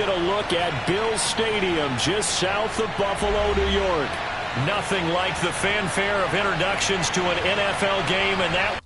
get a look at Bills Stadium just south of Buffalo, New York. Nothing like the fanfare of introductions to an NFL game, and that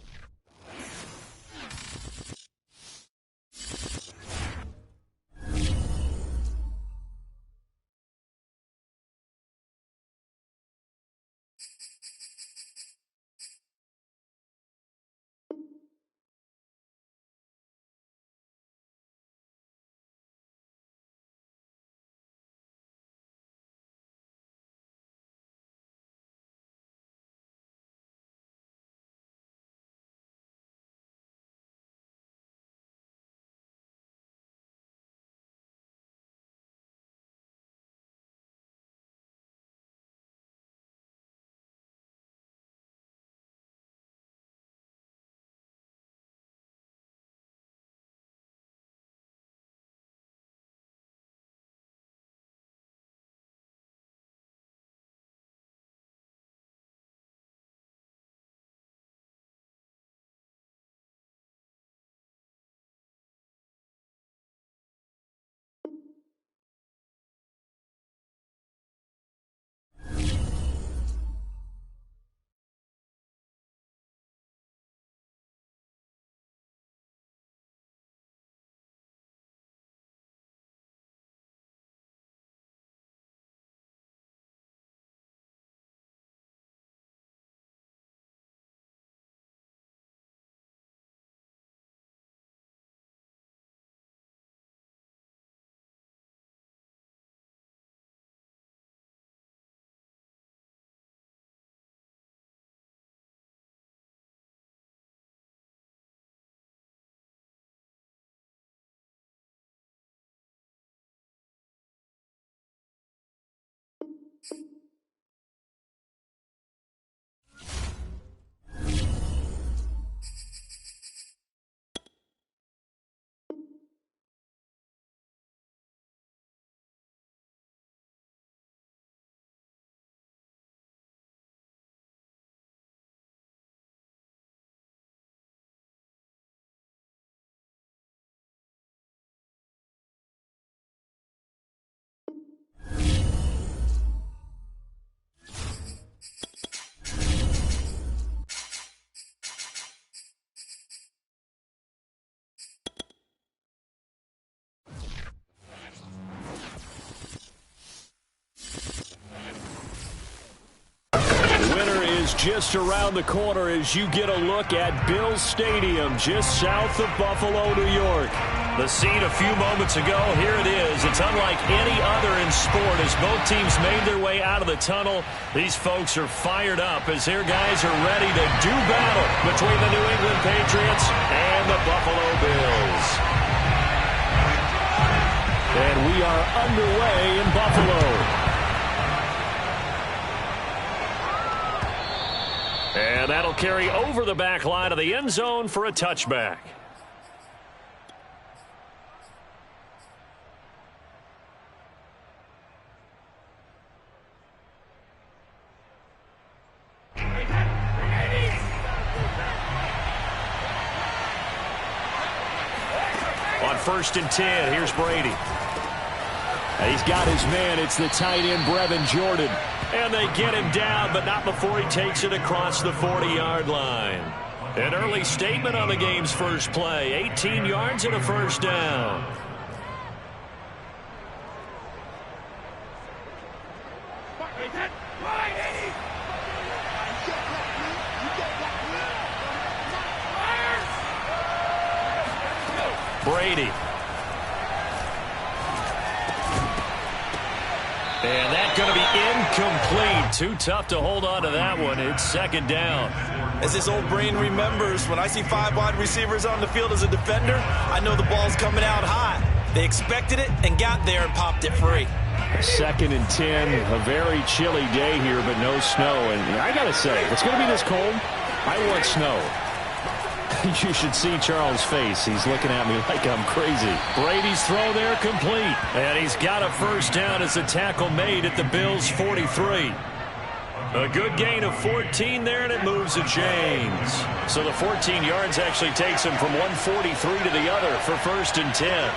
just around the corner as you get a look at Bills Stadium just south of Buffalo, New York. The scene a few moments ago, here it is. It's unlike any other in sport as both teams made their way out of the tunnel. These folks are fired up as their guys are ready to do battle between the New England Patriots and the Buffalo Bills. And we are underway in Buffalo. And that'll carry over the back line of the end zone for a touchback. On 1st and 10, here's Brady. He's got his man. It's the tight end, Brevin Jordan. And they get him down, but not before he takes it across the 40-yard line. An early statement on the game's first play. 18 yards and a first down. Brady. And that's going to be incomplete. Too tough to hold on to that one. It's 2nd down. As his old brain remembers, when I see 5 wide receivers on the field as a defender, I know the ball's coming out high. They expected it and got there and popped it free. 2nd and 10. A very chilly day here, but no snow. And I got to say, if it's going to be this cold, I want snow. You should see Charles' face. He's looking at me like I'm crazy. Brady's throw there complete. And he's got a first down as a tackle made at the Bills' 43. A good gain of 14 there, and it moves the chains. So the 14 yards actually takes him from 143 to the other for 1st and 10.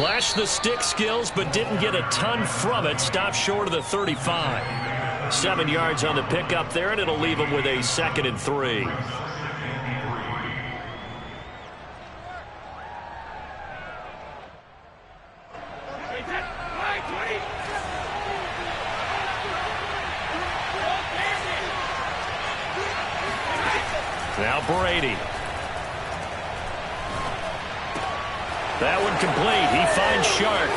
Flashed the stick skills, but didn't get a ton from it. Stopped short of the 35. 7 yards on the pickup there, and it'll leave him with a 2nd and 3. Now Brady. That one complete. He finds Shark.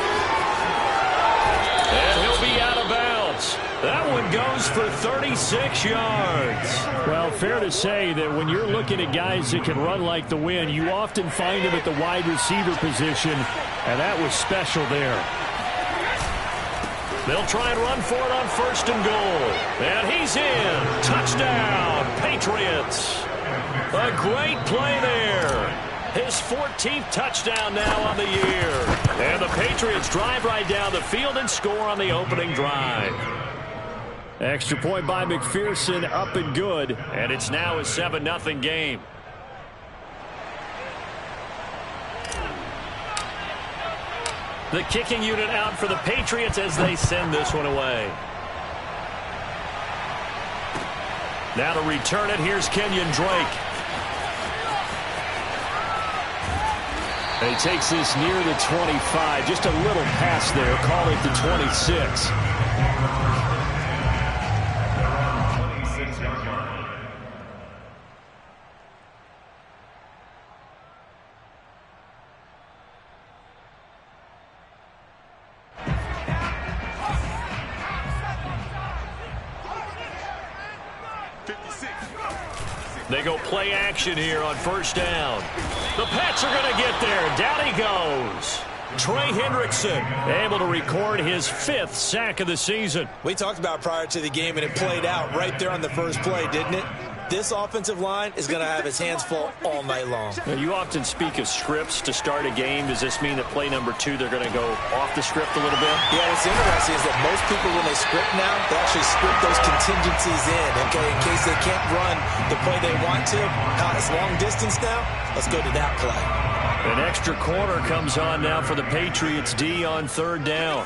And he'll be out of bounds. That one goes for 36 yards. Well, fair to say that when you're looking at guys that can run like the wind, you often find them at the wide receiver position, and that was special there. They'll try and run for it on 1st and goal. And he's in. Touchdown, Patriots. A great play there. His 14th touchdown now on the year. And the Patriots drive right down the field and score on the opening drive. Extra point by McPherson, up and good. And it's now a 7-0 game. The kicking unit out for the Patriots as they send this one away. Now to return it, here's Kenyon Drake. And he takes this near the 25. Just a little pass there. Call it the 26. They go play action here on 1st down. The Pats are going to get there. Down he goes. Trey Hendrickson able to record his 5th sack of the season. We talked about prior to the game, and it played out right there on the first play, didn't it? This offensive line is going to have his hands full all night long. Now, you often speak of scripts to start a game. Does this mean that play number 2, they're going to go off the script a little bit? Yeah, what's interesting is that most people, when they script now, they actually script those contingencies in, okay, in case they can't run the play they want to. It's long distance now. Let's go to that play. An extra corner comes on now for the Patriots D on 3rd down.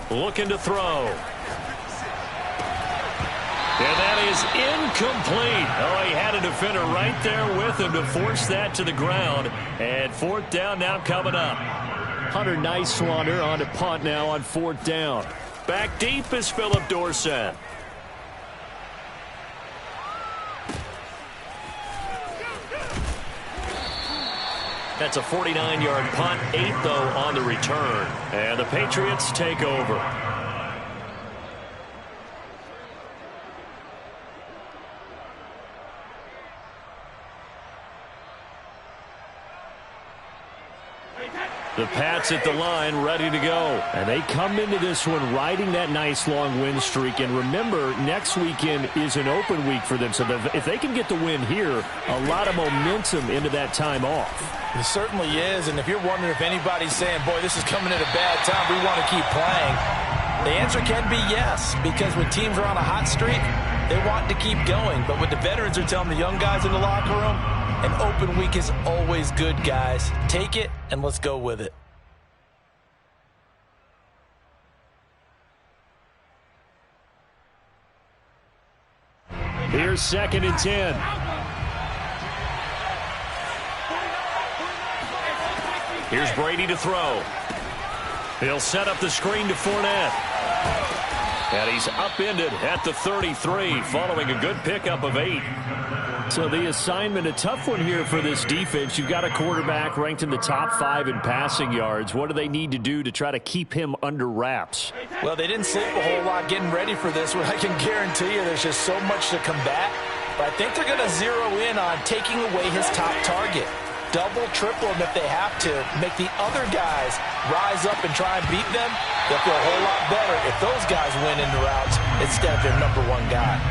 Looking to throw. And that is incomplete. Oh, he had a defender right there with him to force that to the ground. And 4th down now coming up. Hunter Nicewander on to punt now on 4th down. Back deep is Philip Dorsett. That's a 49-yard punt, 8 though on the return. And the Patriots take over. The Pats at the line, ready to go. And they come into this one riding that nice long win streak. And remember, next weekend is an open week for them. So if they can get the win here, a lot of momentum into that time off. It certainly is. And if you're wondering if anybody's saying, boy, this is coming at a bad time, we want to keep playing, the answer can be yes. Because when teams are on a hot streak, they want to keep going. But what the veterans are telling the young guys in the locker room, an open week is always good, guys. Take it, and let's go with it. Here's 2nd and 10. Here's Brady to throw. He'll set up the screen to Fournette. And he's upended at the 33 following a good pickup of 8. So the assignment, a tough one here for this defense. You've got a quarterback ranked in the top 5 in passing yards. What do they need to do to try to keep him under wraps? Well, they didn't sleep a whole lot getting ready for this one. I can guarantee you there's just so much to combat. But I think they're going to zero in on taking away his top target. Double, triple him if they have to. Make the other guys rise up and try and beat them. They'll feel a whole lot better if those guys win in the routes instead of their #1 guy.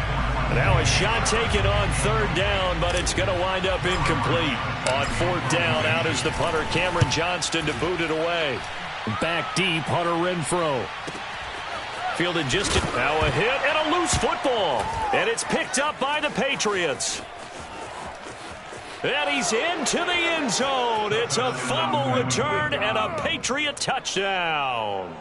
Now a shot taken on 3rd down, but it's going to wind up incomplete. On 4th down, out is the punter, Cameron Johnston, to boot it away. Back deep, Hunter Renfrow. Fielded just now a hit and a loose football. And it's picked up by the Patriots. And he's into the end zone. It's a fumble return and a Patriot touchdown.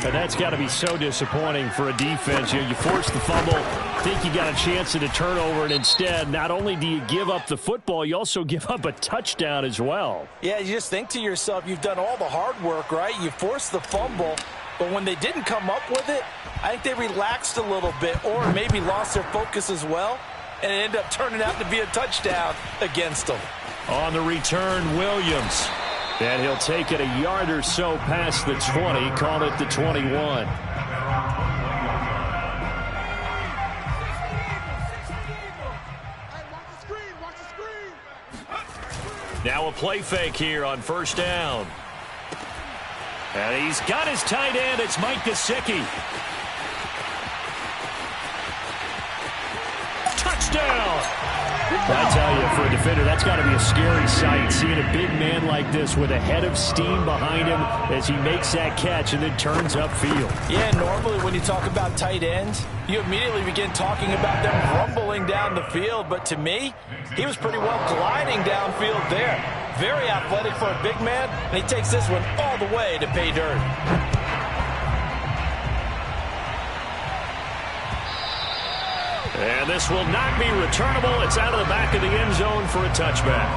And that's got to be so disappointing for a defense. You force the fumble, think you got a chance at a turnover, and instead, not only do you give up the football, you also give up a touchdown as well. Yeah, you just think to yourself, you've done all the hard work, right? You forced the fumble, but when they didn't come up with it, I think they relaxed a little bit or maybe lost their focus as well, and it ended up turning out to be a touchdown against them. On the return, Williams. And he'll take it a yard or so past the 20, call it the 21. Now a play fake here on first down. And he's got his tight end. It's Mike Gesicki. Touchdown! I tell you, for a defender, that's got to be a scary sight, seeing a big man like this with a head of steam behind him as he makes that catch and then turns upfield. Yeah, normally when you talk about tight ends, you immediately begin talking about them rumbling down the field. But to me, he was pretty well gliding downfield there. Very athletic for a big man, and he takes this one all the way to pay dirt. And this will not be returnable. It's out of the back of the end zone for a touchback.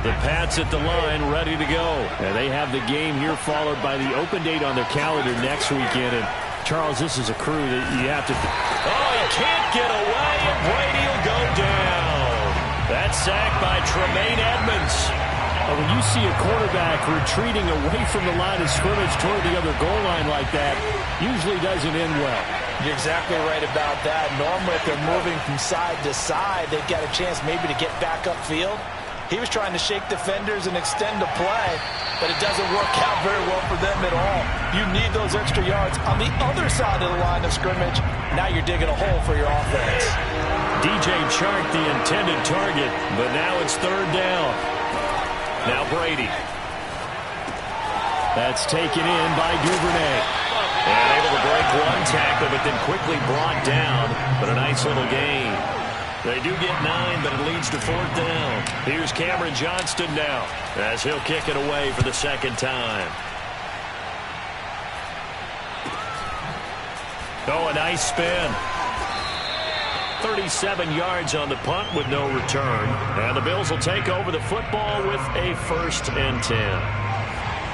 The Pats at the line, ready to go. And they have the game here followed by the open date on their calendar next weekend. And Charles, this is a crew that you have to... Oh, he can't get away, and Brady will go down. That's sacked by Tremaine Edmonds. When you see a quarterback retreating away from the line of scrimmage toward the other goal line like that, usually doesn't end well. You're exactly right about that. Normally, if they're moving from side to side, they've got a chance maybe to get back upfield. He was trying to shake defenders and extend the play, but it doesn't work out very well for them at all. You need those extra yards on the other side of the line of scrimmage. Now you're digging a hole for your offense. DJ Chark, the intended target, but now it's third down. Now Brady. That's taken in by Duvernay. And able to break one tackle, but then quickly brought down. But a nice little gain. They do get 9, but it leads to fourth down. Here's Cameron Johnston now, as he'll kick it away for the second time. Oh, a nice spin. 37 yards on the punt with no return. And the Bills will take over the football with a 1st and 10.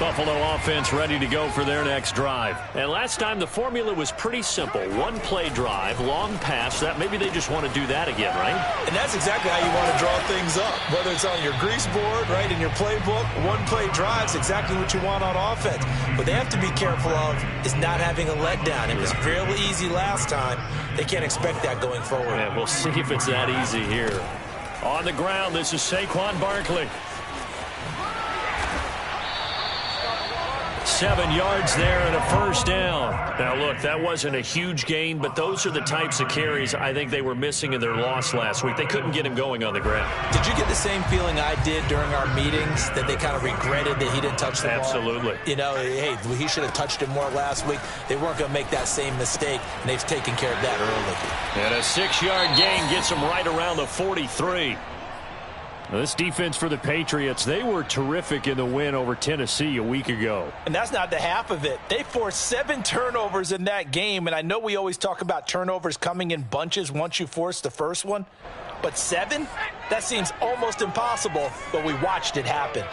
Buffalo offense ready to go for their next drive. And last time the formula was pretty simple. One play drive, long pass. That maybe they just want to do that again, right? And that's exactly how you want to draw things up. Whether it's on your grease board, right, in your playbook, one play drives exactly what you want on offense. What they have to be careful of is not having a letdown. It was fairly easy last time. They can't expect that going forward. Yeah, we'll see if it's that easy here. On the ground, this is Saquon Barkley. 7 yards there and a first down. Now, look, that wasn't a huge gain, but those are the types of carries I think they were missing in their loss last week. They couldn't get him going on the ground. Did you get the same feeling I did during our meetings, that they kind of regretted that he didn't touch the ball? Absolutely. You know, hey, he should have touched it more last week. They weren't going to make that same mistake, and they've taken care of that early. And a 6-yard gain gets them right around the 43. Now, this defense for the Patriots, they were terrific in the win over Tennessee a week ago. And that's not the half of it. They forced 7 turnovers in that game, and I know we always talk about turnovers coming in bunches once you force the first one, but 7? That seems almost impossible, but we watched it happen.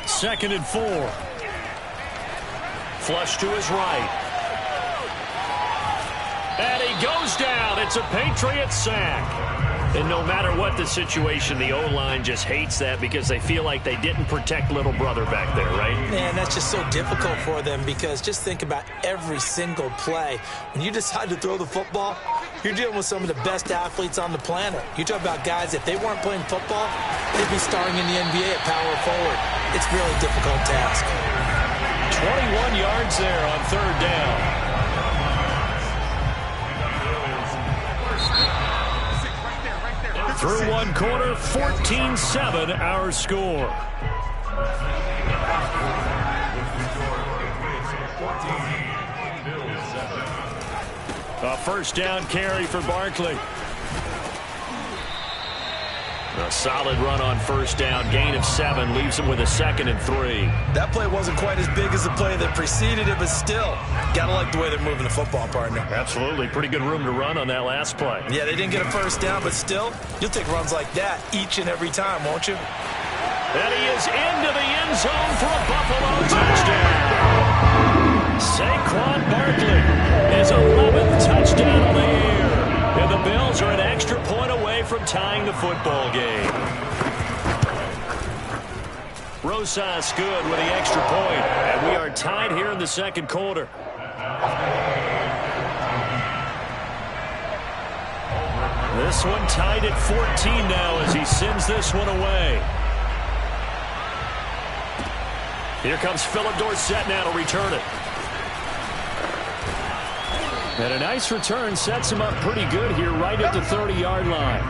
2nd and 4. Flush to his right. And he goes down. It's a Patriot sack. And no matter what the situation, the O-line just hates that because they feel like they didn't protect little brother back there, right? Man, that's just so difficult for them because just think about every single play. When you decide to throw the football, you're dealing with some of the best athletes on the planet. You talk about guys, if they weren't playing football, they'd be starring in the NBA at power forward. It's a really difficult task. 21 yards there on 3rd down. Through one quarter, 14-7 our score. A first down carry for Barkley. A solid run on first down. Gain of 7 leaves him with a 2nd and 3. That play wasn't quite as big as the play that preceded it, but still, gotta like the way they're moving the football, partner. Absolutely. Pretty good room to run on that last play. Yeah, they didn't get a first down, but still, you'll take runs like that each and every time, won't you? And he is into the end zone for a Buffalo touchdown. Saquon Barkley, his 11th touchdown on the year. And the Bills are an extra point away from tying the football game. Rosas good with the extra point. And we are tied here in the second quarter. This one tied at 14 now as he sends this one away. Here comes Philip Dorsett now to return it. And a nice return sets him up pretty good here right at the 30-yard line.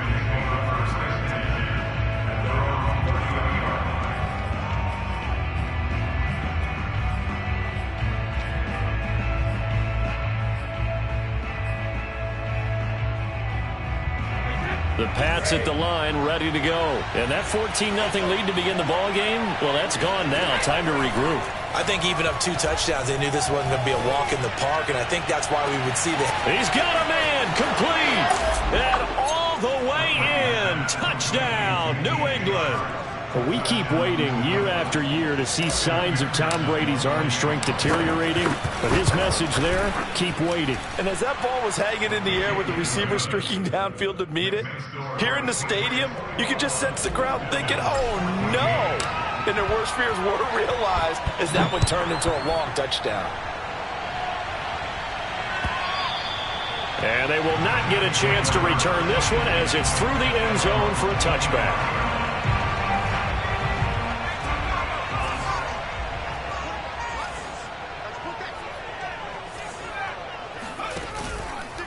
The Pats at the line, ready to go. And that 14-0 lead to begin the ball game, well, that's gone now. Time to regroup. I think even up 2 touchdowns, they knew this wasn't going to be a walk in the park, and I think that's why we would see that. He's got a man, complete, and all the way in. Touchdown, New England. We keep waiting year after year to see signs of Tom Brady's arm strength deteriorating, but his message there, keep waiting. And as that ball was hanging in the air with the receiver streaking downfield to meet it, here in the stadium, you could just sense the crowd thinking, oh no! And their worst fears were realized as that one turned into a long touchdown. And they will not get a chance to return this one as it's through the end zone for a touchback.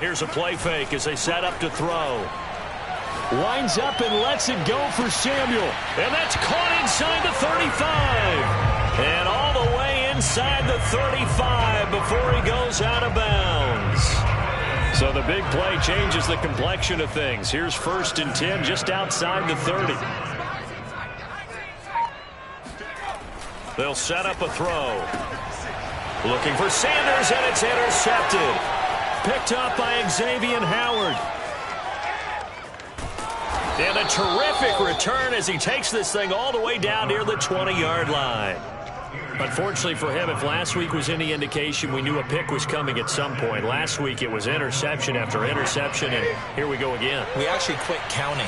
Here's a play fake as they set up to throw. Winds up and lets it go for Samuel. And that's caught inside the 35. And all the way inside the 35 before he goes out of bounds. So the big play changes the complexion of things. Here's 1st and 10 just outside the 30. They'll set up a throw. Looking for Sanders, and it's intercepted. Picked up by Xavier Howard. And a terrific return as he takes this thing all the way down near the 20-yard line. Unfortunately for him, if last week was any indication, we knew a pick was coming at some point. Last week it was interception after interception, and here we go again. We actually quit counting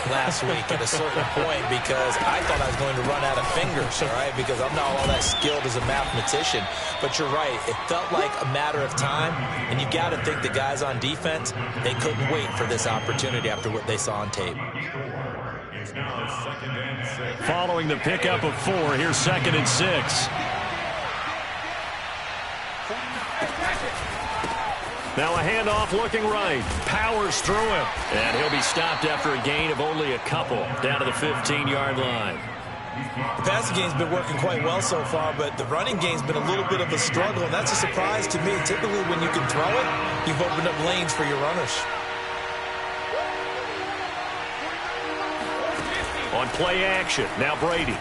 last week at a certain point because I thought I was going to run out of fingers, all right, because I'm not all that skilled as a mathematician. But you're right. It felt like a matter of time, and you got to think the guys on defense, they couldn't wait for this opportunity after what they saw on tape. Following the pickup of 4, here's 2nd and 6. Now a handoff looking right. Powers through him. And he'll be stopped after a gain of only a couple down to the 15-yard line. The passing game's been working quite well so far, but the running game's been a little bit of a struggle, and that's a surprise to me. Typically, when you can throw it, you've opened up lanes for your runners. On play action, now Brady.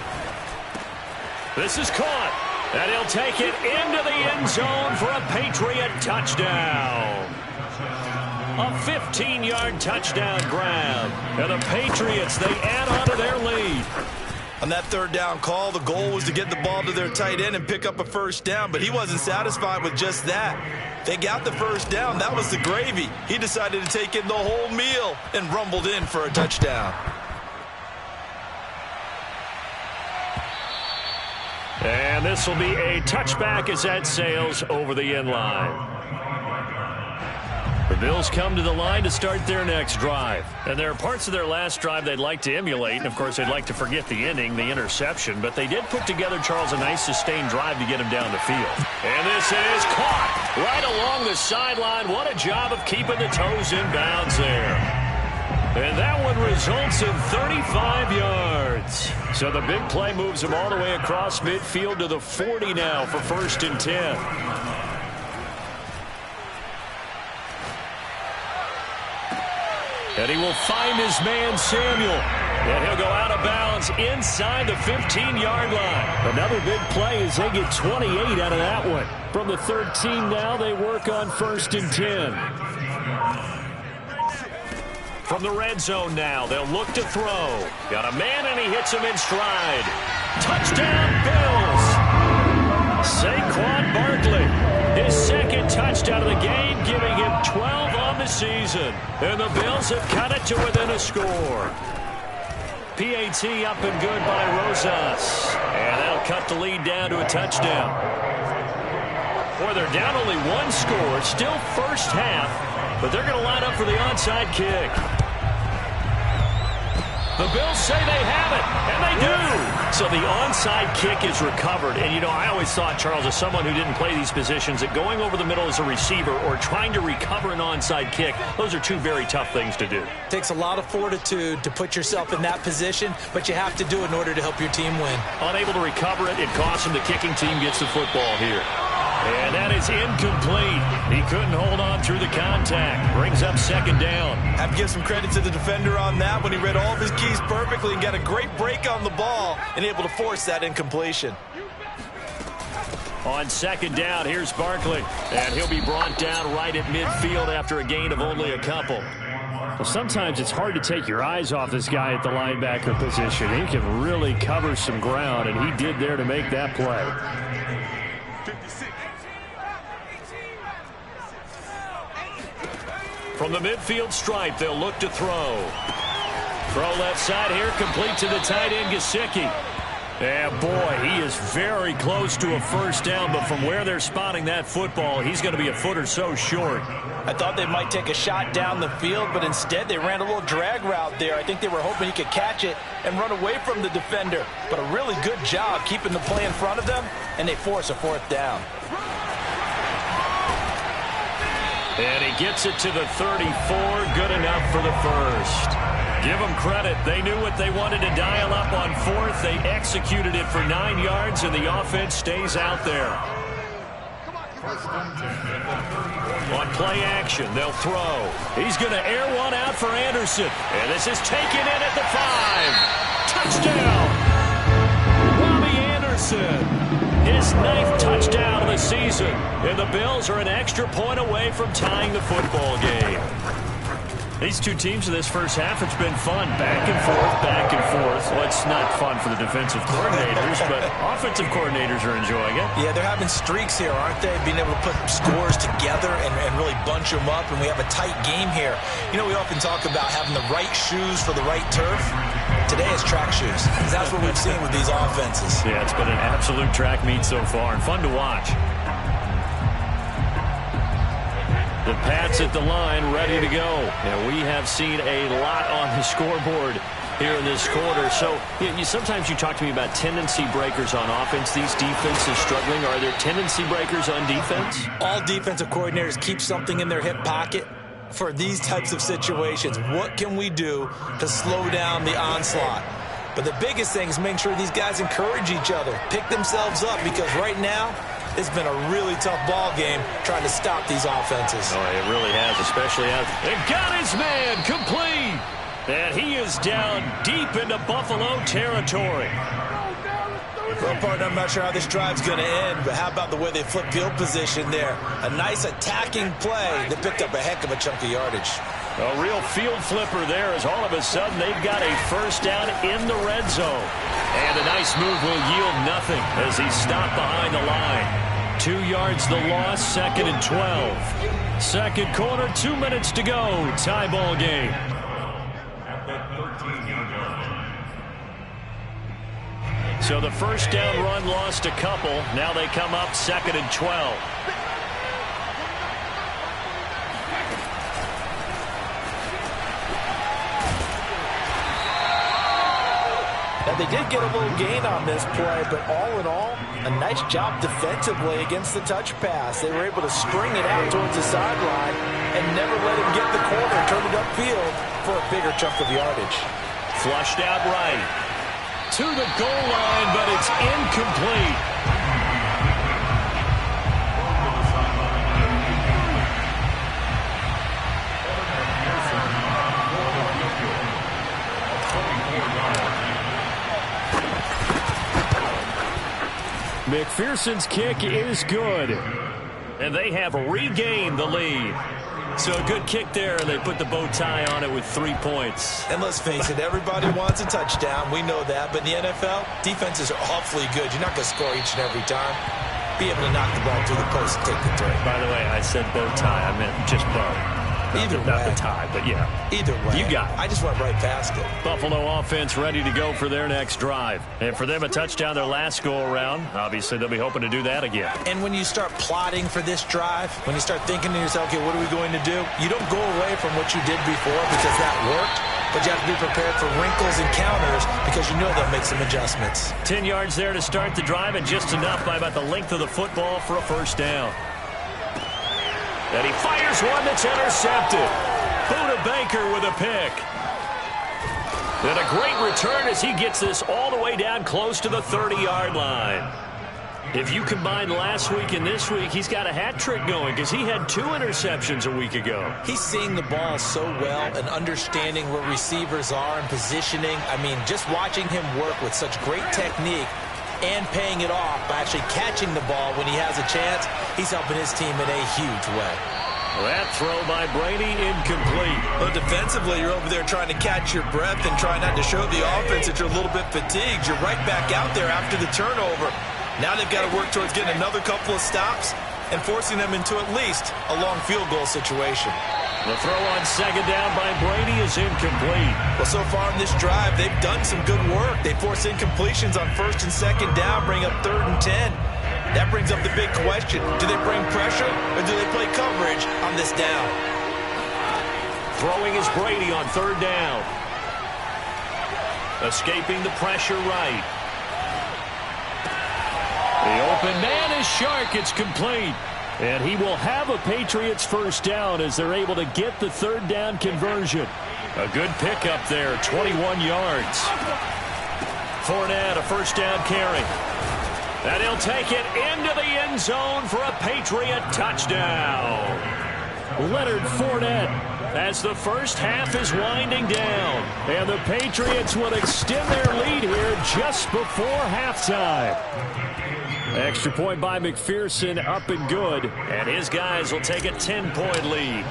This is caught, and he'll take it into the end zone for a Patriot touchdown. A 15-yard touchdown grab, and the Patriots, they add on to their lead. On that 3rd down call, the goal was to get the ball to their tight end and pick up a first down, but he wasn't satisfied with just that. They got the first down. That was the gravy. He decided to take in the whole meal and rumbled in for a touchdown. And this will be a touchback as that sails over the end line. The Bills come to the line to start their next drive. And there are parts of their last drive they'd like to emulate. And, of course, they'd like to forget the inning, the interception. But they did put together, Charles, a nice sustained drive to get him down the field. And this is caught right along the sideline. What a job of keeping the toes in bounds there. And that one results in 35 yards. So the big play moves him all the way across midfield to the 40 now for 1st and 10. And he will find his man, Samuel. And he'll go out of bounds inside the 15-yard line. Another big play as they get 28 out of that one. From the 13 now, they work on 1st and 10. From the red zone now, they'll look to throw. Got a man, and he hits him in stride. Touchdown, Bills! Saquon Barkley, his 2nd touchdown of the game, giving him 12 on the season. And the Bills have cut it to within a score. PAT up and good by Rosas. And that'll cut the lead down to a touchdown. Boy, they're down only 1 score. Still first half, but they're going to line up for the onside kick. The Bills say they have it, and they do. So the onside kick is recovered. And, you know, I always thought, Charles, as someone who didn't play these positions, that going over the middle as a receiver or trying to recover an onside kick, those are 2 very tough things to do. Takes a lot of fortitude to put yourself in that position, but you have to do it in order to help your team win. Unable to recover it, it costs him. The kicking team gets the football here. And that is incomplete. He couldn't hold on through the contact. Brings up 2nd down. Have to give some credit to the defender on that when he read all of his keys perfectly and got a great break on the ball and able to force that incompletion. On 2nd down, here's Barkley. And he'll be brought down right at midfield after a gain of only a couple. Well, sometimes it's hard to take your eyes off this guy at the linebacker position. He can really cover some ground, and he did there to make that play. From the midfield stripe, they'll look to throw. Throw left side here, complete to the tight end, Gesicki. And boy, he is very close to a first down, but from where they're spotting that football, he's going to be a foot or so short. I thought they might take a shot down the field, but instead they ran a little drag route there. I think they were hoping he could catch it and run away from the defender. But a really good job keeping the play in front of them, and they force a 4th down. And he gets it to the 34, good enough for the first. Give them credit. They knew what they wanted to dial up on 4th. They executed it for 9 yards, and the offense stays out there. On play action, they'll throw. He's going to air one out for Anderson. And this is taken in at the 5. Touchdown! Robbie Anderson. His 9th touchdown of the season. And the Bills are an extra point away from tying the football game. These 2 teams in this first half, it's been fun. Back and forth, back and forth. Well, it's not fun for the defensive coordinators, but offensive coordinators are enjoying it. Yeah, they're having streaks here, aren't they? Being able to put scores together and really bunch them up, and we have a tight game here. You know, we often talk about having the right shoes for the right turf. Today is track shoes, because that's what we've seen with these offenses. Yeah, it's been an absolute track meet so far, and fun to watch. The Pats at the line, ready to go. And we have seen a lot on the scoreboard here in this quarter. So sometimes you talk to me about tendency breakers on offense. These defenses struggling. Are there tendency breakers on defense? All defensive coordinators keep something in their hip pocket for these types of situations. What can we do to slow down the onslaught? But the biggest thing is making sure these guys encourage each other, pick themselves up, because right now, it's been a really tough ball game trying to stop these offenses. Oh, it really has, especially as it got his man complete. And he is down deep into Buffalo territory. Well, partner, I'm not sure how this drive's going to end, but how about the way they flip field position there? A nice attacking play that picked up a heck of a chunk of yardage. A real field flipper there, as all of a sudden they've got a first down in the red zone. And a nice move will yield nothing as he's stopped behind the line. 2 yards the loss, 2nd and 12. Second quarter, 2 minutes to go. Tie ball game. So the first down run lost a couple. Now they come up 2nd and 12. That They did get a little gain on this play, but all in all, a nice job defensively against the touch pass. They were able to string it out towards the sideline and never let him get the corner and turn it upfield for a bigger chunk of yardage. Flushed out right. To the goal line, but it's incomplete. McPherson's kick is good. And they have regained the lead. So a good kick there, and they put the bow tie on it with 3 points. And let's face it, everybody wants a touchdown. We know that. But in the NFL, defenses are awfully good. You're not going to score each and every time. Be able to knock the ball through the post and take the throw. By the way, I said bow tie. I meant just bow. Either way. Not the tie, but yeah. Either way. You got it. I just went right past it. Buffalo offense ready to go for their next drive. And for them, a touchdown their last go-around. Obviously, they'll be hoping to do that again. And when you start plotting for this drive, when you start thinking to yourself, okay, what are we going to do? You don't go away from what you did before because that worked. But you have to be prepared for wrinkles and counters because you know they'll make some adjustments. 10 yards there to start the drive, and just enough by about the length of the football for a first down. And he fires one that's intercepted. Buda Baker with a pick. And a great return as he gets this all the way down close to the 30-yard line. If you combine last week and this week, he's got a hat trick going because he had 2 interceptions a week ago. He's seeing the ball so well and understanding where receivers are and positioning. I mean, just watching him work with such great technique and paying it off by actually catching the ball when he has a chance, he's helping his team in a huge way. That throw by Brady incomplete. Well, defensively, you're over there trying to catch your breath and try not to show the offense that you're a little bit fatigued. You're right back out there after the turnover. Now they've got to work towards getting another couple of stops and forcing them into at least a long field goal situation. The throw on second down by Brady is incomplete. Well, so far in this drive, they've done some good work. They force incompletions on first and second down, bring up 3rd and 10. That brings up the big question. Do they bring pressure or do they play coverage on this down? Throwing is Brady on 3rd down. Escaping the pressure right. The open man is Shark. It's complete. And he will have a Patriots first down as they're able to get the 3rd down conversion. A good pickup there, 21 yards. Fournette, a first down carry. And he'll take it into the end zone for a Patriot touchdown. Leonard Fournette as the first half is winding down. And the Patriots will extend their lead here just before halftime. Extra point by McPherson, up and good. And his guys will take a 10-point lead.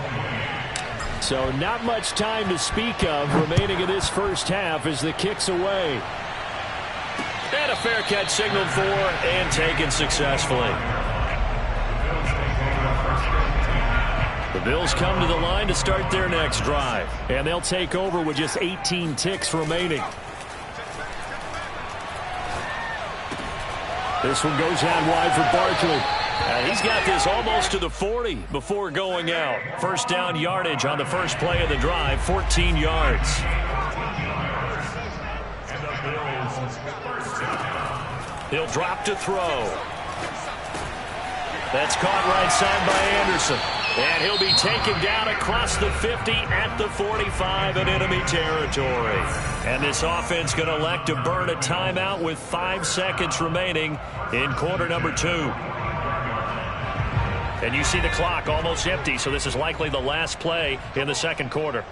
So not much time to speak of remaining in this first half as the kick's away. And a fair catch signaled for and taken successfully. The Bills come to the line to start their next drive. And they'll take over with just 18 ticks remaining. This one goes out wide for Barkley. And he's got this almost to the 40 before going out. First down yardage on the first play of the drive, 14 yards. He'll drop to throw. That's caught right side by Anderson. And he'll be taken down across the 50 at the 45 in enemy territory. And this offense going to elect to burn a timeout with 5 seconds remaining in quarter number 2. And you see the clock almost empty, so this is likely the last play in the second quarter.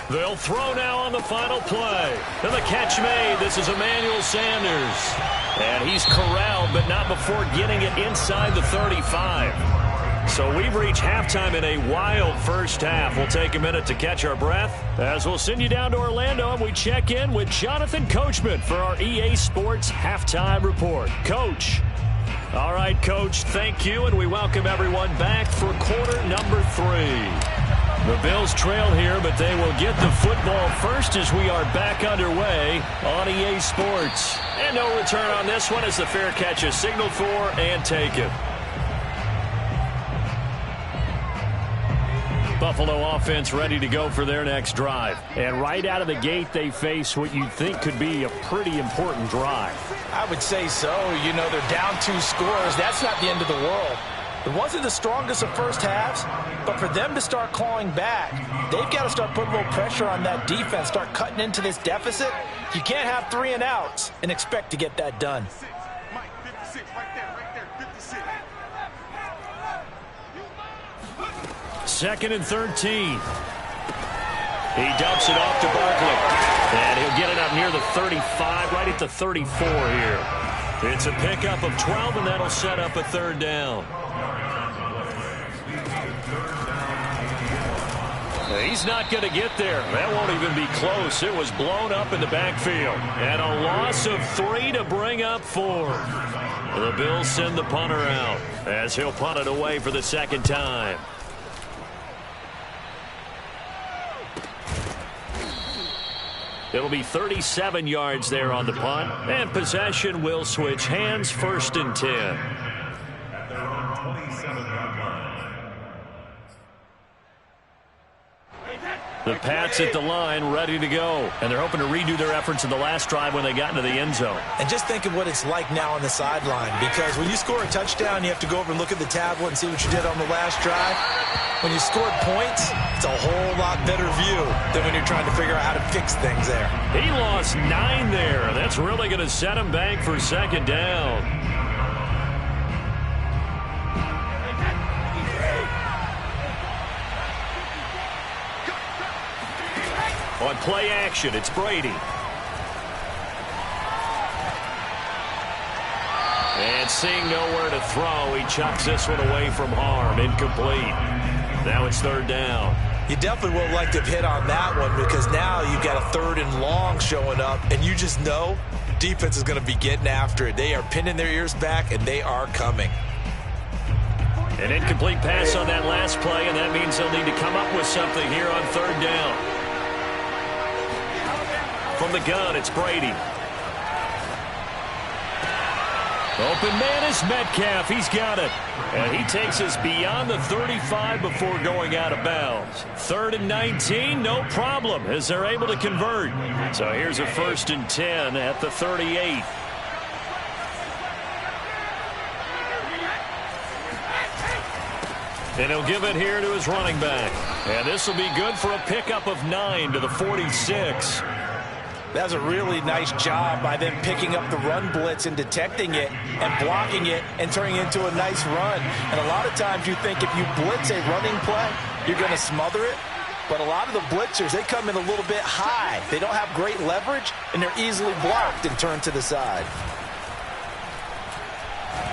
They'll throw now on the final play. And the catch made. This is Emmanuel Sanders. And he's corralled, but not before getting it inside the 35. So we've reached halftime in a wild first half. We'll take a minute to catch our breath as we'll send you down to Orlando and we check in with Jonathan Coachman for our EA Sports Halftime Report. Coach. All right, Coach, thank you, and we welcome everyone back for quarter number 3. The Bills trail here, but they will get the football first as we are back underway on EA Sports. And no return on this one as the fair catch is signaled for and taken. Buffalo offense ready to go for their next drive. And right out of the gate, they face what you'd think could be a pretty important drive. I would say so. You know, they're down 2 scores. That's not the end of the world. It wasn't the strongest of first halves, but for them to start clawing back, they've got to start putting a little pressure on that defense, start cutting into this deficit. You can't have 3 and outs and expect to get that done. Second and 13. He dumps it off to Barkley. And he'll get it up near the 35, right at the 34 here. It's a pickup of 12, and that'll set up a 3rd down. He's not going to get there. That won't even be close. It was blown up in the backfield. And a loss of 3 to bring up 4. The Bills send the punter out as he'll punt it away for the 2nd time. It'll be 37 yards there on the punt, and possession will switch hands, 1st and 10. The Pats at the line, ready to go. And they're hoping to redo their efforts in the last drive when they got into the end zone. And just think of what it's like now on the sideline, because when you score a touchdown, you have to go over and look at the tablet and see what you did on the last drive. When you scored points, it's a whole lot better view than when you're trying to figure out how to fix things there. He lost 9 there. That's really going to set him back for 2nd down. On play action, it's Brady. And seeing nowhere to throw, he chucks this one away from harm. Incomplete. Now it's 3rd down. You definitely would like to have hit on that one, because now you've got a 3rd and long showing up, and you just know defense is going to be getting after it. They are pinning their ears back, and they are coming. An incomplete pass on that last play, and that means they'll need to come up with something here on 3rd down. From the gun, it's Brady. Open man is Metcalf. He's got it. And he takes us beyond the 35 before going out of bounds. 3rd and 19, no problem, as they're able to convert. So here's a 1st and 10 at the 38. And he'll give it here to his running back. And this will be good for a pickup of 9 to the 46. That's a really nice job by them picking up the run blitz and detecting it and blocking it and turning it into a nice run. And a lot of times you think if you blitz a running play, you're going to smother it. But a lot of the blitzers, they come in a little bit high. They don't have great leverage, and they're easily blocked and turned to the side.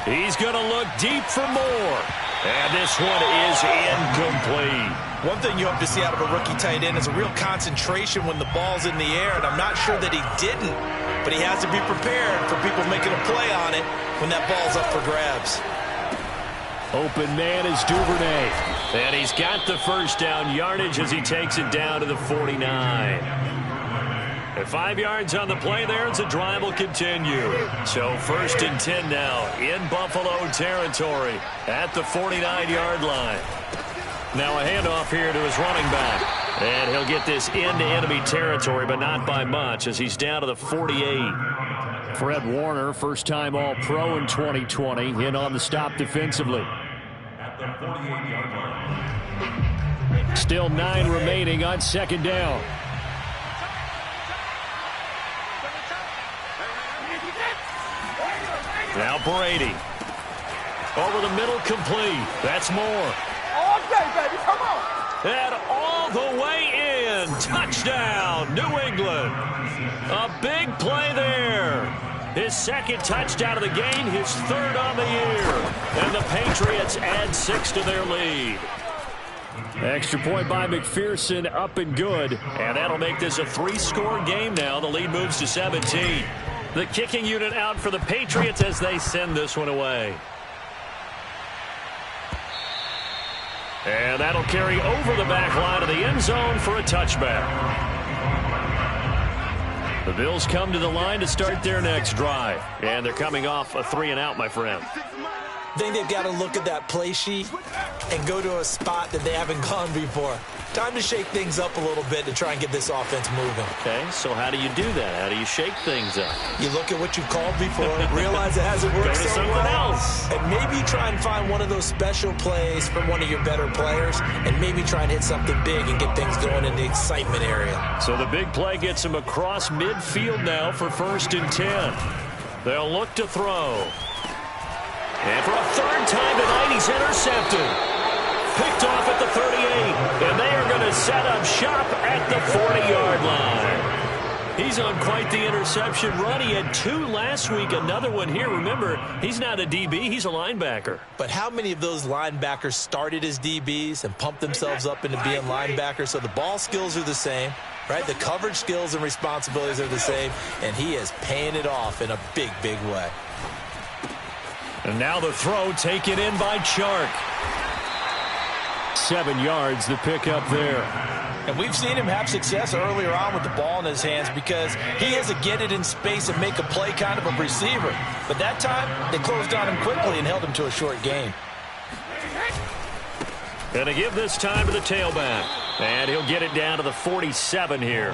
He's going to look deep for more. And this one is incomplete. One thing you hope to see out of a rookie tight end is a real concentration when the ball's in the air, and I'm not sure that he didn't, but he has to be prepared for people making a play on it when that ball's up for grabs. Open man is Duvernay, and he's got the 1st down yardage as he takes it down to the 49. At 5 yards on the play there, as the drive will continue. So 1st and 10 now in Buffalo territory at the 49-yard line. Now a handoff here to his running back. And he'll get this into enemy territory, but not by much, as he's down to the 48. Fred Warner, first-time All-Pro in 2020, in on the stop defensively. Still 9 remaining on 2nd down. Now Brady. Over the middle, complete. That's more. All day, baby. Come on. And all the way in. Touchdown, New England. A big play there. His 2nd touchdown of the game, his 3rd on the year. And the Patriots add 6 to their lead. Extra point by McPherson, up and good. And that'll make this a 3-score game now. The lead moves to 17. The kicking unit out for the Patriots as they send this one away. And that'll carry over the back line of the end zone for a touchback. The Bills come to the line to start their next drive. And they're coming off a 3-and-out, my friend. I think they've got to look at that play sheet and go to a spot that they haven't gone before. Time to shake things up a little bit to try and get this offense moving. Okay, so how do you do that? How do you shake things up? You look at what you've called before, realize it hasn't worked Go to so something well, else. and maybe try and find one of those special plays from one of your better players, and maybe try and hit something big and get things going in the excitement area. So the big play gets him across midfield now for 1st and 10. They'll look to throw. And for a 3rd time tonight, he's intercepted. Picked off at the 38, and they are going to set up shop at the 40-yard line. He's on quite the interception run. He had 2 last week, another one here. Remember, he's not a DB, he's a linebacker. But how many of those linebackers started as DBs and pumped themselves up into being linebackers? So the ball skills are the same, right? The coverage skills and responsibilities are the same, and he is paying it off in a big, big way. And now the throw taken in by Chark. 7 yards, the pick up there. And we've seen him have success earlier on with the ball in his hands because he has a get it in space and make a play kind of a receiver. But that time, they closed on him quickly and held him to a short gain. Going to give this time to the tailback. And he'll get it down to the 47 here.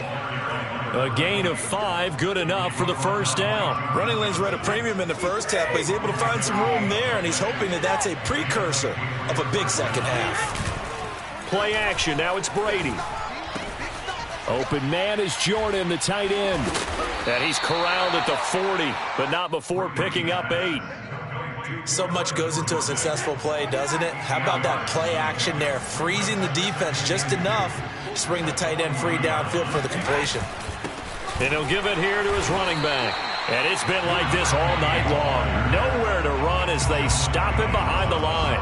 A gain of 5, good enough for the 1st down. Running lanes were at a premium in the first half, but he's able to find some room there, and he's hoping that that's a precursor of a big second half. Play action, now it's Brady. Open man is Jordan, the tight end. And he's corralled at the 40, but not before picking up 8. So much goes into a successful play, doesn't it? How about that play action there, freezing the defense just enough to bring the tight end free downfield for the completion. And he'll give it here to his running back. And it's been like this all night long. Nowhere to run as they stop him behind the line.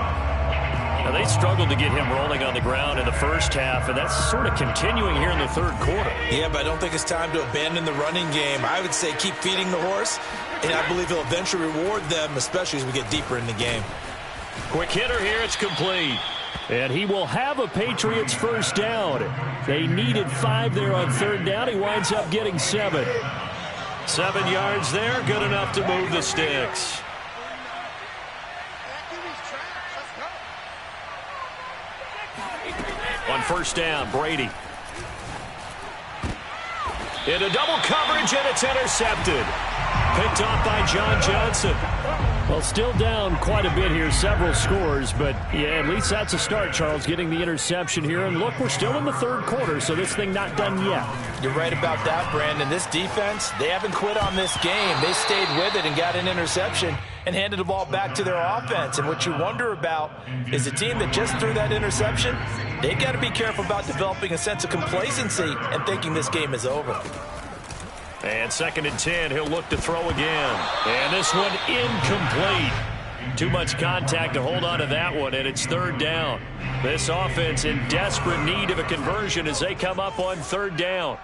Now, they struggled to get him rolling on the ground in the first half, and that's sort of continuing here in the 3rd quarter. Yeah, but I don't think it's time to abandon the running game. I would say keep feeding the horse, and I believe he'll eventually reward them, especially as we get deeper in the game. Quick hitter here, it's complete. And he will have a Patriots 1st down. They needed 5 there on 3rd down. He winds up getting 7. 7 yards there, good enough to move the sticks. On 1st down, Brady. Into double coverage, and it's intercepted. Picked off by John Johnson. Well, still down quite a bit here, several scores, but yeah, at least that's a start, Charles, getting the interception here. And look, we're still in the 3rd quarter, so this thing not done yet. You're right about that, Brandon. This defense, they haven't quit on this game. They stayed with it and got an interception and handed the ball back to their offense. And what you wonder about is the team that just threw that interception, they've got to be careful about developing a sense of complacency and thinking this game is over. And 2nd and 10, he'll look to throw again. And this one incomplete. Too much contact to hold on to that one, and it's 3rd down. This offense in desperate need of a conversion as they come up on 3rd down.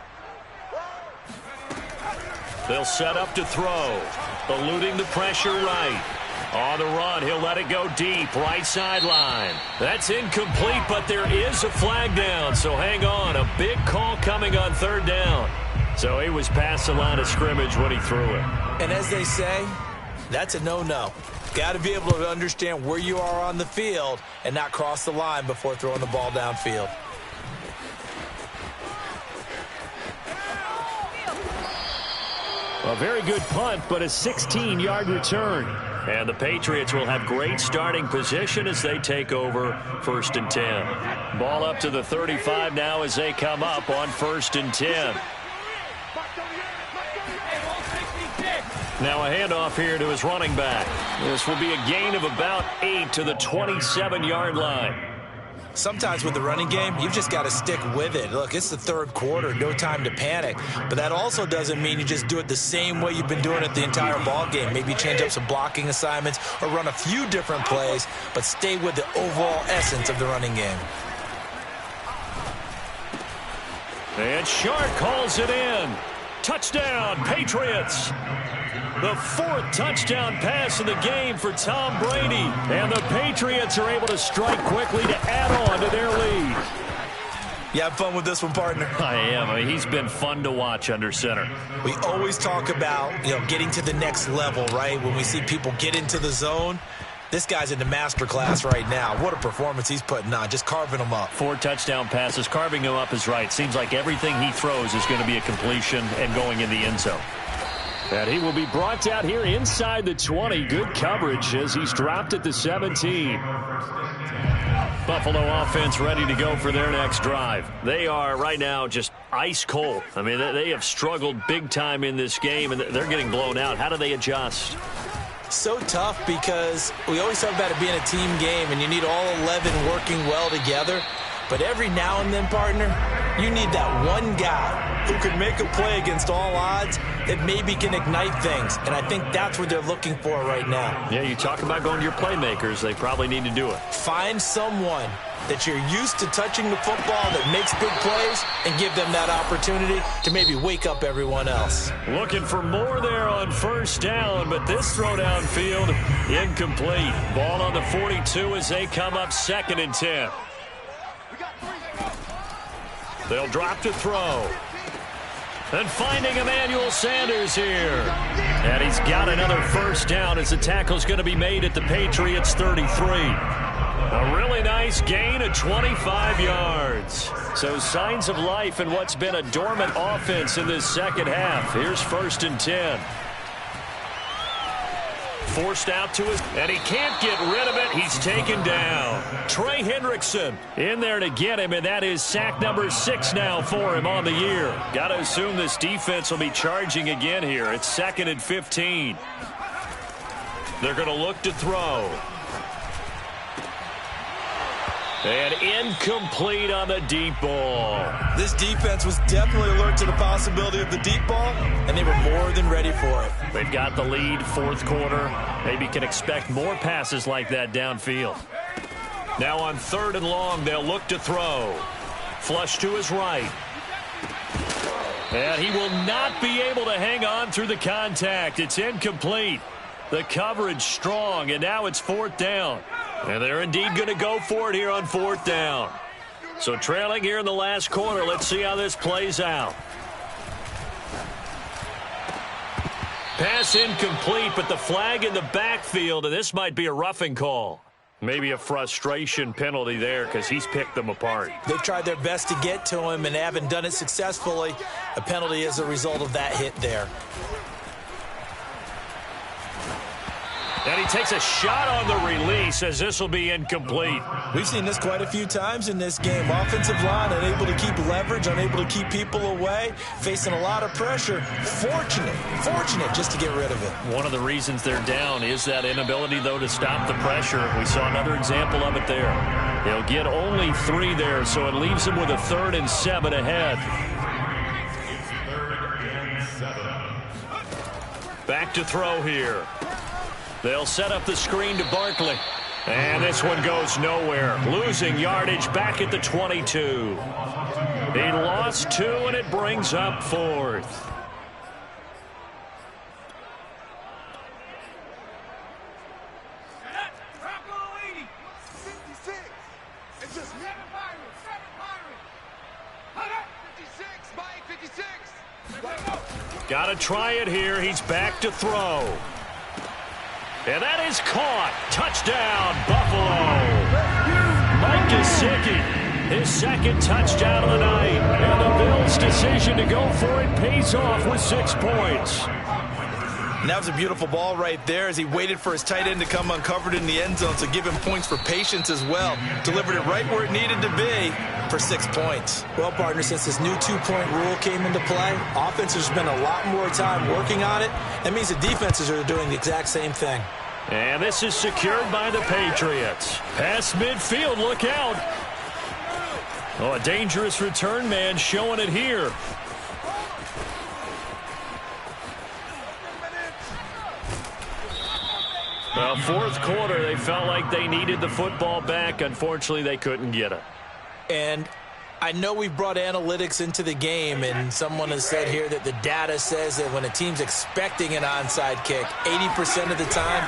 They'll set up to throw. Eluding the pressure right. On the run, he'll let it go deep, right sideline. That's incomplete, but there is a flag down, so hang on. A big call coming on 3rd down. So he was past the line of scrimmage when he threw it. And as they say, that's a no-no. Got to be able to understand where you are on the field and not cross the line before throwing the ball downfield. A very good punt, but a 16-yard return. And the Patriots will have great starting position as they take over 1st and 10. Ball up to the 35 now as they come up on 1st and 10. Now a handoff here to his running back. This will be a gain of about 8 to the 27-yard line. Sometimes with the running game, you've just got to stick with it. Look, it's the 3rd quarter, no time to panic. But that also doesn't mean you just do it the same way you've been doing it the entire ball game. Maybe change up some blocking assignments or run a few different plays, but stay with the overall essence of the running game. And Shark calls it in. Touchdown, Patriots. The 4th touchdown pass in the game for Tom Brady. And the Patriots are able to strike quickly to add on to their lead. You have fun with this one, partner? I am. I mean, he's been fun to watch under center. We always talk about, getting to the next level, right? When we see people get into the zone, This guy's in the master class right now. What a performance he's putting on, just carving them up. 4 touchdown passes. Carving him up is right. Seems like everything he throws is going to be a completion and going in the end zone. And he will be brought down here inside the 20. Good coverage as he's dropped at the 17. Buffalo offense ready to go for their next drive. They are right now just ice cold. I mean, they have struggled big time in this game, and they're getting blown out. How do they adjust? So tough because we always talk about it being a team game, and you need all 11 working well together. But every now and then, partner, you need that one guy who can make a play against all odds that maybe can ignite things. And I think that's what they're looking for right now. Yeah, you talk about going to your playmakers. They probably need to do it. Find someone that you're used to touching the football that makes big plays and give them that opportunity to maybe wake up everyone else. Looking for more there on first down, but this throw downfield incomplete. Ball on the 42 as they come up 2nd and 10. They'll drop to throw. And finding Emmanuel Sanders here. And he's got another first down as the tackle's going to be made at the Patriots 33. A really nice gain of 25 yards. So signs of life in what's been a dormant offense in this second half. Here's 1st and 10. Forced out to his, and he can't get rid of it. He's taken down. Trey Hendrickson in there to get him, and that is sack number 6 now for him on the year. Got to assume this defense will be charging again here. It's 2nd and 15. They're going to look to throw. And incomplete on the deep ball. This defense was definitely alert to the possibility of the deep ball, and they were more than ready for it. They've got the lead, 4th quarter. Maybe can expect more passes like that downfield. Now on 3rd and long, they'll look to throw. Flush to his right. And he will not be able to hang on through the contact. It's incomplete. The coverage strong, and now it's 4th down. And they're indeed going to go for it here on 4th down. So trailing here in the last quarter. Let's see how this plays out. Pass incomplete, but the flag in the backfield, and this might be a roughing call. Maybe a frustration penalty there because he's picked them apart. They've tried their best to get to him and haven't done it successfully. A penalty as a result of that hit there. And he takes a shot on the release as this will be incomplete. We've seen this quite a few times in this game. Offensive line unable to keep leverage, unable to keep people away, facing a lot of pressure. Fortunate just to get rid of it. One of the reasons they're down is that inability, though, to stop the pressure. We saw another example of it there. They'll get only 3 there, so it leaves them with a 3rd and 7 ahead. Back to throw here. They'll set up the screen to Barkley. And this one goes nowhere. Losing yardage back at the 22. He lost 2, and it brings up 4th. Got to try it here. He's back to throw. And that is caught. Touchdown, Buffalo. Mike Gesicki, his 2nd touchdown of the night. And the Bills' decision to go for it pays off with 6 points. And that was a beautiful ball right there as he waited for his tight end to come uncovered in the end zone, so give him points for patience as well. Delivered it right where it needed to be for 6 points. Well, partner, since this new 2-point rule came into play, offenses spend a lot more time working on it. That means the defenses are doing the exact same thing. And this is secured by the Patriots. Past midfield, look out. Oh, a dangerous return man showing it here. Well, 4th quarter, they felt like they needed the football back. Unfortunately, they couldn't get it. And I know we brought analytics into the game, and someone has said here that the data says that when a team's expecting an onside kick, 80% of the time,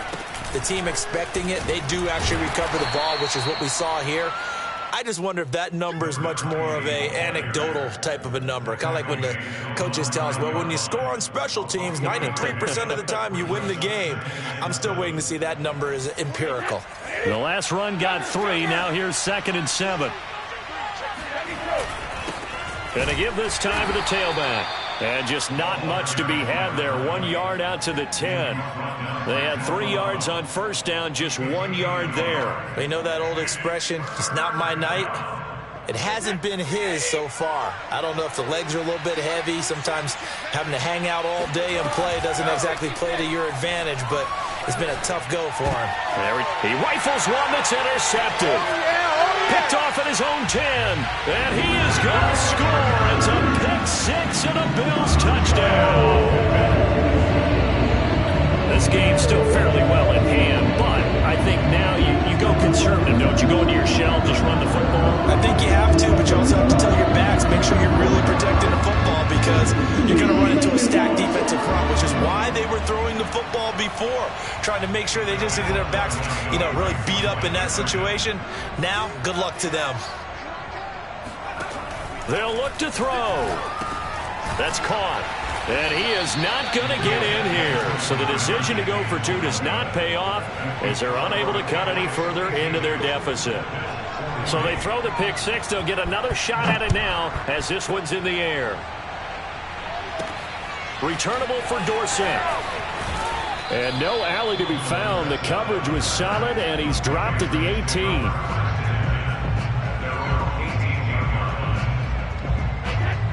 the team expecting it, they do actually recover the ball, which is what we saw here. I just wonder if that number is much more of a anecdotal type of a number. Kind of like when the coaches tell us, well, when you score on special teams, 93% of the time you win the game. I'm still waiting to see that number is empirical. The last run got 3. Now here's 2nd and 7. Going to give this time to the tailback. And just not much to be had there. 1 yard out to the 10. They had 3 yards on first down, just 1 yard there. You know that old expression, it's not my night? It hasn't been his so far. I don't know if the legs are a little bit heavy. Sometimes having to hang out all day and play doesn't exactly play to your advantage, but it's been a tough go for him. He rifles one that's intercepted. Picked off at his own 10. And he is going to score. It's a pick-6 and a Bills touchdown. This game's still fairly well in hand, but I think now you go conservative, don't you? Go into your shell, just run the football. I think you have to, but you also have to tell your backs, make sure you're really protecting the football because you're going to run into a stacked defensive front, which is why they were throwing the football before, trying to make sure they just get their backs, really beat up in that situation. Now, good luck to them. They'll look to throw. That's caught. And he is not going to get in here. So the decision to go for 2 does not pay off as they're unable to cut any further into their deficit. So they throw the pick-6. They'll get another shot at it now as this one's in the air. Returnable for Dorsett. And no alley to be found. The coverage was solid, and he's dropped at the 18.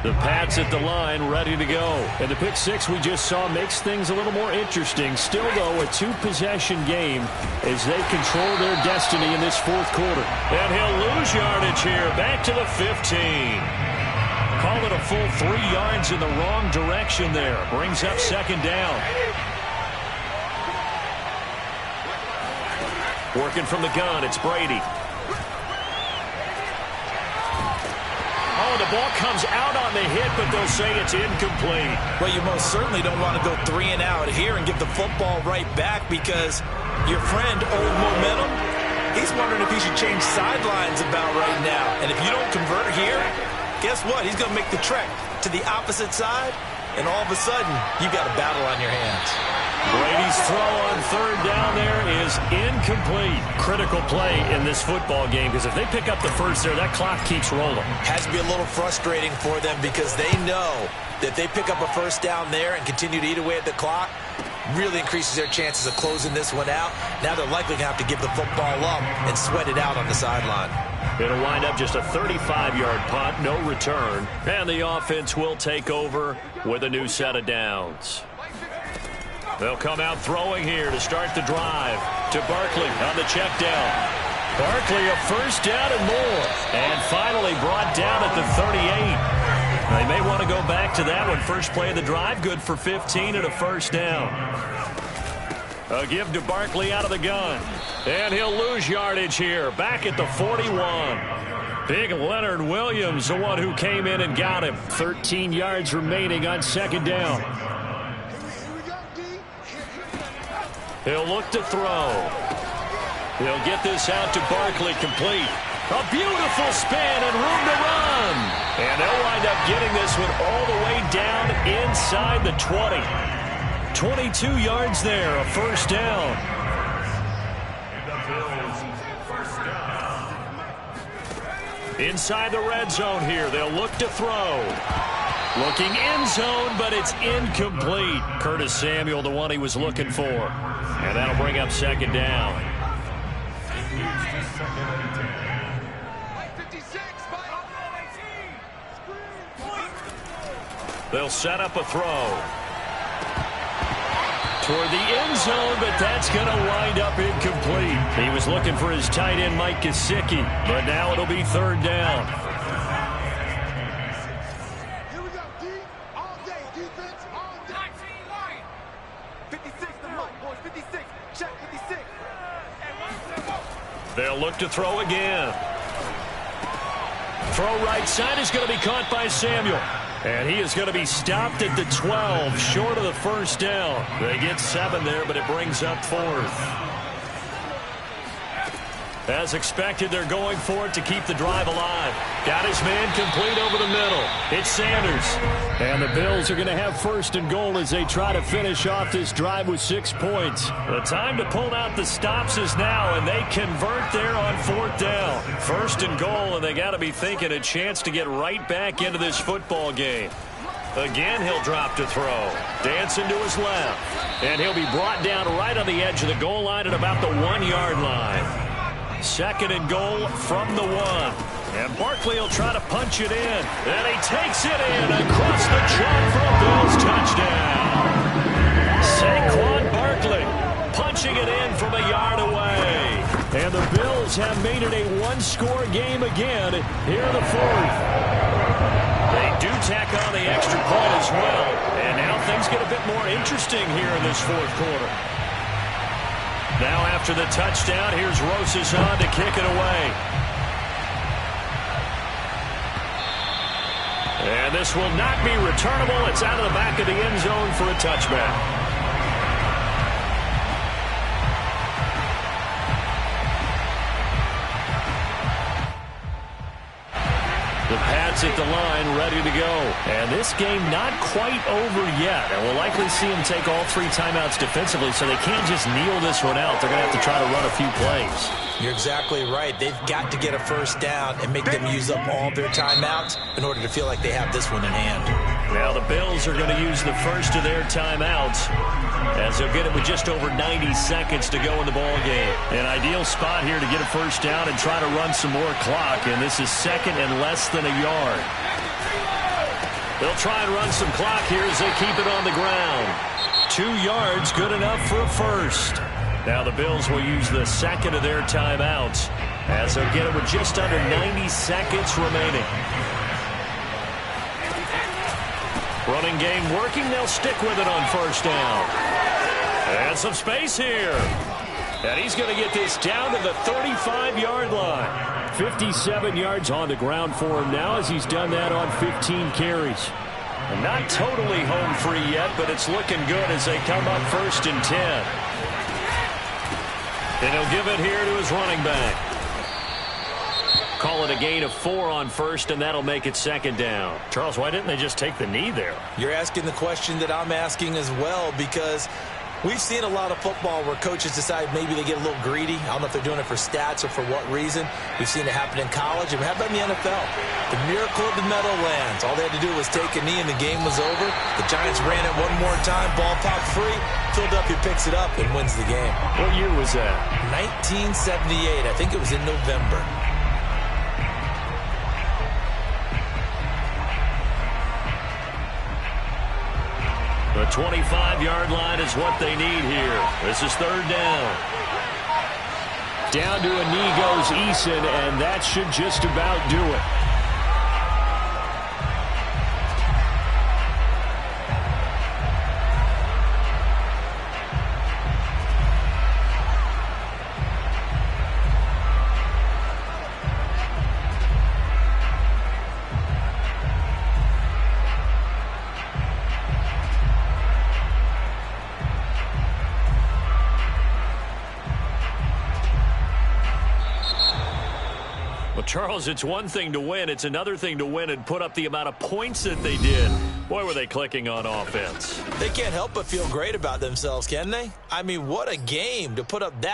The Pats at the line, ready to go. And the pick-6 we just saw makes things a little more interesting. Still, though, a 2-possession game as they control their destiny in this fourth quarter. And he'll lose yardage here, back to the 15. Call it a full 3 yards in the wrong direction there. Brings up 2nd down. Working from the gun, it's Brady. Oh, the ball comes out on the hit, but they'll say it's incomplete. Well, you most certainly don't want to go 3 and out here and give the football right back because your friend, Old Momentum, he's wondering if he should change sidelines about right now. And if you don't convert here, guess what? He's going to make the trek to the opposite side, and all of a sudden, you got a battle on your hands. Brady's throw on 3rd down there is incomplete. Critical play in this football game because if they pick up the first there, that clock keeps rolling. Has to be a little frustrating for them because they know that they pick up a first down there and continue to eat away at the clock, really increases their chances of closing this one out. Now they're likely going to have to give the football up and sweat it out on the sideline. It'll wind up just a 35-yard punt, no return. And the offense will take over with a new set of downs. They'll come out throwing here to start the drive. To Barkley on the check down. Barkley a first down and more. And finally brought down at the 38. They may want to go back to that one. First play of the drive, good for 15 and a first down. A give to Barkley out of the gun. And he'll lose yardage here. Back at the 41. Big Leonard Williams, the one who came in and got him. 13 yards remaining on 2nd down. He'll look to throw. He'll get this out to Barkley, complete. A beautiful spin and room to run. And they'll wind up getting this one all the way down inside the 20. 22 yards there, a first down. Inside the red zone here, they'll look to throw. Looking end zone, but it's incomplete. Curtis Samuel, the one he was looking for. And that'll bring up 2nd down. They'll set up a throw. Toward the end zone, but that's going to wind up incomplete. He was looking for his tight end, Mike Gesicki, but now it'll be 3rd down. Here we go, D. All day, defense, all day. 56 the mic, boys, 56. Check 56. They'll look to throw again. Throw right side is going to be caught by Samuel. And he is going to be stopped at the 12, short of the first down. They get 7 there, but it brings up 4th. As expected, they're going for it to keep the drive alive. Got his man complete over the middle. It's Sanders. And the Bills are going to have first and goal as they try to finish off this drive with 6 points. The time to pull out the stops is now, and they convert there on 4th down. First and goal, and they got to be thinking a chance to get right back into this football game. Again, he'll drop to throw. Dancing to his left. And he'll be brought down right on the edge of the goal line at about the 1-yard line. Second and goal from the 1. And Barkley will try to punch it in. And he takes it in across the chalk for a Bills touchdown. Saquon Barkley punching it in from a yard away. And the Bills have made it a one-score game again here in the 4th. They do tack on the extra point as well. And now things get a bit more interesting here in this 4th quarter. Now after the touchdown, here's Rosas on to kick it away. And this will not be returnable. It's out of the back of the end zone for a touchback. The Pats at the line, ready to go. And this game not quite over yet. And we'll likely see them take all 3 timeouts defensively, so they can't just kneel this one out. They're going to have to try to run a few plays. You're exactly right. They've got to get a first down and make them use up all their timeouts in order to feel like they have this one in hand. Now the Bills are going to use the first of their timeouts as they'll get it with just over 90 seconds to go in the ball game. An ideal spot here to get a first down and try to run some more clock, and this is second and less than a yard. They'll try and run some clock here as they keep it on the ground. 2 yards, good enough for a first. Now the Bills will use the second of their timeouts as they'll get it with just under 90 seconds remaining. Running game working. They'll stick with it on first down. And some space here. And he's going to get this down to the 35-yard line. 57 yards on the ground for him now as he's done that on 15 carries. And not totally home free yet, but it's looking good as they come up first and 10. And he'll give it here to his running back. Call it a gain of 4 on first, and that'll make it second down. Charles, why didn't they just take the knee there? You're asking the question that I'm asking as well, because we've seen a lot of football where coaches decide maybe they get a little greedy. I don't know if they're doing it for stats or for what reason. We've seen it happen in college, and how about in the NFL? The miracle of the Meadowlands. All they had to do was take a knee, and the game was over. The Giants ran it one more time. Ball popped free. Philadelphia picks it up and wins the game. What year was that? 1978. I think it was in November. The 25-yard line is what they need here. This is third down. Down to a knee goes Eason, and that should just about do it. Charles, it's one thing to win. It's another thing to win and put up the amount of points that they did. Boy, were they clicking on offense. They can't help but feel great about themselves, can they? I mean, what a game to put up that.